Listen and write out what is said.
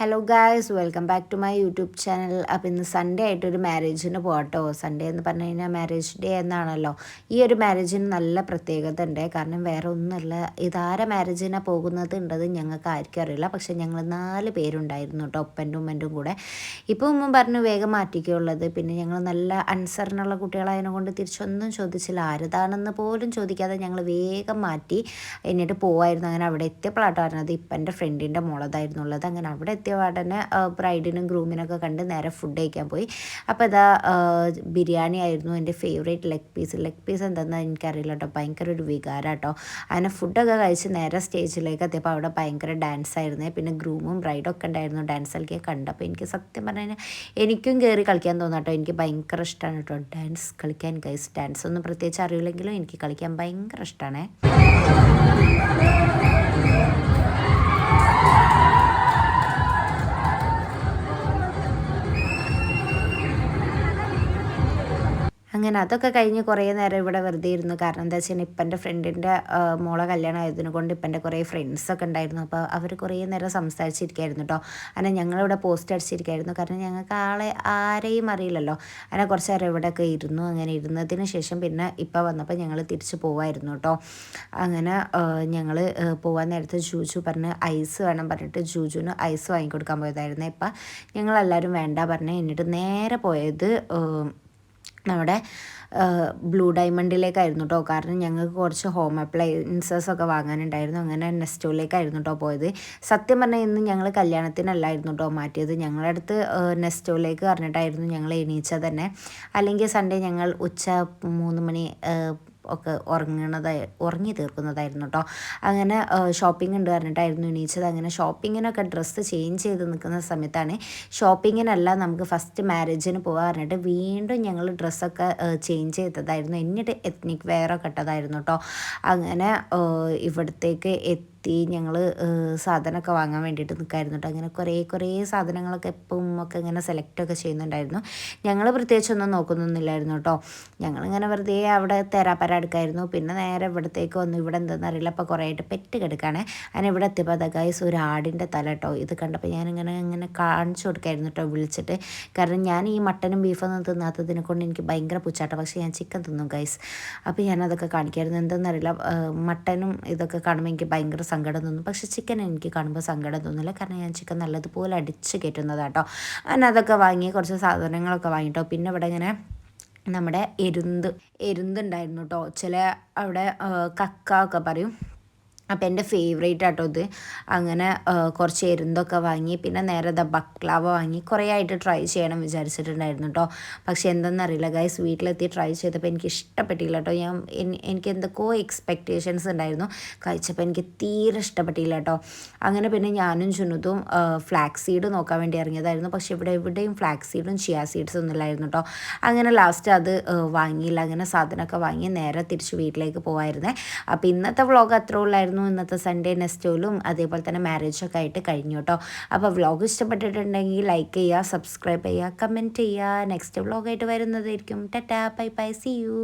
Hello guys, welcome back to my YouTube channel. അപ്പോൾ ഇന്ന് Sunday ആയിട്ടൊരു മാരേജിന് പോകട്ടോ. സൺഡേ എന്ന് പറഞ്ഞു കഴിഞ്ഞാൽ മാരേജ് ഡേ എന്നാണല്ലോ. ഈ ഒരു മാരേജിന് നല്ല പ്രത്യേകത ഉണ്ട്. കാരണം വേറെ ഒന്നുമല്ല, ഇതാരെ മാരേജിനാണ് പോകുന്നത് ഉണ്ടത് ഞങ്ങൾക്ക് ആർക്കും അറിയില്ല. പക്ഷേ ഞങ്ങൾ 4 പേരുണ്ടായിരുന്നു കേട്ടോ, ഒപ്പൻ്റെ ഉമ്മൻ്റും കൂടെ. ഇപ്പോൾ ഉമ്മ പറഞ്ഞു വേഗം മാറ്റിക്കുള്ളത്. പിന്നെ ഞങ്ങൾ നല്ല അൻസറിനുള്ള കുട്ടികളായതിനെ കൊണ്ട് തിരിച്ചൊന്നും ചോദിച്ചില്ല, ആരതാണെന്ന് പോലും ചോദിക്കാതെ ഞങ്ങൾ വേഗം മാറ്റി എന്നിട്ട് പോവായിരുന്നു. അങ്ങനെ അവിടെ എത്തിയപ്പോഴാട്ടോ പറഞ്ഞത് ഇപ്പം എൻ്റെ ഫ്രണ്ടിൻ്റെ മോളതായിരുന്നുള്ളത്. അങ്ങനെ അവിടെ എത്തിയ പാടനെ ബ്രൈഡിനും ഗ്രൂമിനൊക്കെ കണ്ട് നേരെ ഫുഡ് കഴിക്കാൻ പോയി. അപ്പോൾ ഇതാ ബിരിയാണി ആയിരുന്നു എൻ്റെ ഫേവറേറ്റ്. ലെഗ് പീസ് എന്താണെന്ന് എനിക്കറിയില്ല കേട്ടോ, ഭയങ്കര ഒരു വികാരം കേട്ടോ. അങ്ങനെ ഫുഡൊക്കെ കഴിച്ച് നേരെ സ്റ്റേജിലേക്ക് എത്തിയപ്പോൾ അവിടെ ഭയങ്കര ഡാൻസ് ആയിരുന്നേ. പിന്നെ ഗ്രൂമും ബ്രൈഡും ഒക്കെ ഉണ്ടായിരുന്നു. ഡാൻസ് കളിക്കാൻ കണ്ടപ്പോൾ എനിക്ക് സത്യം പറഞ്ഞു കഴിഞ്ഞാൽ എനിക്കും കയറി കളിക്കാൻ തോന്നാട്ടോ. എനിക്ക് ഭയങ്കര ഇഷ്ടമാണ് കേട്ടോ ഡാൻസ് കളിക്കാൻ. ഗൈസ്, ഡാൻസ് ഒന്നും പ്രത്യേകിച്ച് അറിയില്ലെങ്കിലും എനിക്ക് കളിക്കാൻ ഭയങ്കര ഇഷ്ടമാണ്. അങ്ങനെ അതൊക്കെ കഴിഞ്ഞ് കുറേ നേരം ഇവിടെ വെറുതെ ഇരുന്നു. കാരണം എന്താ വെച്ചാൽ ഇപ്പം എൻ്റെ ഫ്രണ്ടിൻ്റെ മോളെ കല്യാണം ആയതിനെ കൊണ്ട് ഇപ്പം എൻ്റെ കുറേ ഫ്രണ്ട്സൊക്കെ ഉണ്ടായിരുന്നു. അപ്പോൾ അവർ കുറേ നേരം സംസാരിച്ചിരിക്കുകയായിരുന്നു കേട്ടോ. അങ്ങനെ ഞങ്ങളിവിടെ പോസ്റ്റ് അടിച്ചിരിക്കുകയായിരുന്നു. കാരണം ഞങ്ങൾക്ക് ആരെയും അറിയില്ലല്ലോ. അങ്ങനെ കുറച്ച് നേരം ഇവിടെയൊക്കെ ഇരുന്നു. അങ്ങനെ ഇരുന്നതിന് ശേഷം പിന്നെ ഇപ്പം വന്നപ്പോൾ ഞങ്ങൾ തിരിച്ച് പോവായിരുന്നു കേട്ടോ. അങ്ങനെ ഞങ്ങൾ പോകാൻ നേരത്ത് ജൂജു പറഞ്ഞ് ഐസ് വേണം പറഞ്ഞിട്ട് ജൂജുവിന് ഐസ് വാങ്ങിക്കൊടുക്കാൻ പോയതായിരുന്നു. ഇപ്പം ഞങ്ങളെല്ലാവരും വേണ്ട പറഞ്ഞ് എന്നിട്ട് നേരെ പോയത് നമ്മുടെ ബ്ലൂ ഡയമണ്ടിലേക്കായിരുന്നു കേട്ടോ. കാരണം ഞങ്ങൾക്ക് കുറച്ച് ഹോം അപ്ലയൻസസ് ഒക്കെ വാങ്ങാനുണ്ടായിരുന്നു. അങ്ങനെ നെസ്റ്റോയിലേക്കായിരുന്നു കേട്ടോ പോയത്. സത്യം പറഞ്ഞാൽ ഇന്ന് ഞങ്ങൾ കല്യാണത്തിനല്ലായിരുന്നു കേട്ടോ മാറ്റിയത്. ഞങ്ങളുടെ അടുത്ത് നെസ്റ്റോയിലേക്ക് പറഞ്ഞിട്ടായിരുന്നു ഞങ്ങൾ എണീച്ചത് തന്നെ. അല്ലെങ്കിൽ സൺഡേ ഞങ്ങൾ ഉച്ച 3 മണി ഒക്കെ ഉറങ്ങി തീർക്കുന്നതായിരുന്നു കേട്ടോ. അങ്ങനെ ഷോപ്പിംഗ് ഉണ്ട് പറഞ്ഞിട്ടായിരുന്നു എണീച്ചത്. അങ്ങനെ ഷോപ്പിങ്ങിനൊക്കെ ഡ്രസ്സ് ചേഞ്ച് ചെയ്ത് നിൽക്കുന്ന സമയത്താണ്, ഷോപ്പിങ്ങിനല്ല നമുക്ക് ഫസ്റ്റ് മാരേജിന് പോകാൻ പറഞ്ഞിട്ട് വീണ്ടും ഞങ്ങൾ ഡ്രസ്സൊക്കെ ചേഞ്ച് ചെയ്തതായിരുന്നു. എന്നിട്ട് എത്നിക് വെയറൊക്കെ ഇട്ടതായിരുന്നു കേട്ടോ. അങ്ങനെ ഇവിടത്തേക്ക് ഞങ്ങൾ സാധനമൊക്കെ വാങ്ങാൻ വേണ്ടിയിട്ട് നിൽക്കായിരുന്നു കേട്ടോ. അങ്ങനെ കുറേ സാധനങ്ങളൊക്കെ എപ്പം ഒക്കെ ഇങ്ങനെ സെലക്റ്റൊക്കെ ചെയ്യുന്നുണ്ടായിരുന്നു. ഞങ്ങൾ പ്രത്യേകിച്ചൊന്നും നോക്കുന്നൊന്നുമില്ലായിരുന്നു കേട്ടോ. ഞങ്ങളിങ്ങനെ വെറുതെ അവിടെ തെരാപ്പര എടുക്കായിരുന്നു. പിന്നെ നേരെ ഇവിടത്തേക്ക് വന്നു. ഇവിടെ എന്താണെന്ന് അറിയില്ല, അപ്പോൾ കുറേ ആയിട്ട് പെറ്റ് കിടക്കുകയാണ്. അങ്ങനെ ഇവിടെ എത്തിയപ്പോൾ അതാ ഗൈസ് ഒരു ആടിൻ്റെ തല കേട്ടോ. ഇത് കണ്ടപ്പോൾ ഞാനിങ്ങനെ കാണിച്ചു കൊടുക്കായിരുന്നു കേട്ടോ വിളിച്ചിട്ട്. കാരണം ഞാൻ ഈ മട്ടനും ബീഫൊന്നും തിന്നാത്തതിനെ കൊണ്ട് എനിക്ക് ഭയങ്കര പുച്ചാട്ടോ. പക്ഷേ ഞാൻ ചിക്കൻ തിന്നും ഗൈസ്. അപ്പോൾ ഞാനതൊക്കെ കാണിക്കായിരുന്നു. എന്താണെന്നറിയില്ല, മട്ടനും ഇതൊക്കെ കാണുമ്പോൾ എനിക്ക് ഭയങ്കര സങ്കടം തോന്നും. പക്ഷേ ചിക്കൻ എനിക്ക് കാണുമ്പോൾ സങ്കടം തോന്നില്ല. കാരണം ഞാൻ ചിക്കൻ നല്ലതുപോലെ അടിച്ച് കയറ്റുന്നതാട്ടോ. അങ്ങനെ അതൊക്കെ വാങ്ങി കുറച്ച് സാധനങ്ങളൊക്കെ വാങ്ങിട്ടോ. പിന്നെ ഇവിടെ ഇങ്ങനെ നമ്മുടെ എരുന്തുണ്ടായിരുന്നു കേട്ടോ. ചില അവിടെ കക്ക ഒക്കെ പറയും. അപ്പോൾ എൻ്റെ ഫേവറേറ്റ് ആട്ടോ ഇത്. അങ്ങനെ കുറച്ച് എരുന്തൊക്കെ വാങ്ങി. പിന്നെ നേരെ ബക്ലാവ വാങ്ങി. കുറേ ആയിട്ട് ട്രൈ ചെയ്യണം വിചാരിച്ചിട്ടുണ്ടായിരുന്നു കേട്ടോ. പക്ഷേ എന്തെന്നറിയില്ല ഗൈസ്, വീട്ടിലെത്തി ട്രൈ ചെയ്തപ്പോൾ എനിക്ക് ഇഷ്ടപ്പെട്ടില്ല കേട്ടോ. എനിക്ക് എന്തൊക്കെയോ എക്സ്പെക്റ്റേഷൻസ് ഉണ്ടായിരുന്നു. കഴിച്ചപ്പോൾ എനിക്ക് തീരെ ഇഷ്ടപ്പെട്ടില്ല കേട്ടോ. അങ്ങനെ പിന്നെ ഞാനും ചുനുതും ഫ്ലാക്സ് സീഡ് നോക്കാൻ വേണ്ടി ഇറങ്ങിയതായിരുന്നു. പക്ഷേ എവിടെയും ഫ്ലാക്സ് സീഡും ചിയ സീഡ്സും ഒന്നും ഇല്ലായിരുന്നു കേട്ടോ. അങ്ങനെ ലാസ്റ്റ് അത് വാങ്ങിയില്ല. അങ്ങനെ സാധനമൊക്കെ വാങ്ങി നേരെ തിരിച്ച് വീട്ടിലേക്ക് പോകായിരുന്നേ. അപ്പോൾ ഇന്നത്തെ വ്ളോഗ് അത്രേ ഉള്ളായിരുന്നു. ഇന്നത്തെ സൺഡേ നെസ്റ്റോയിലും അതേപോലെ തന്നെ മാരേജൊക്കെ ആയിട്ട് കഴിഞ്ഞു കേട്ടോ. അപ്പോൾ വ്ളോഗ് ഇഷ്ടപ്പെട്ടിട്ടുണ്ടെങ്കിൽ ലൈക്ക് ചെയ്യുക, സബ്സ്ക്രൈബ് ചെയ്യുക, കമൻറ്റ് ചെയ്യുക. നെക്സ്റ്റ് വ്ളോഗായിട്ട് വരുന്നതായിരിക്കും. Tata, bye bye, see U.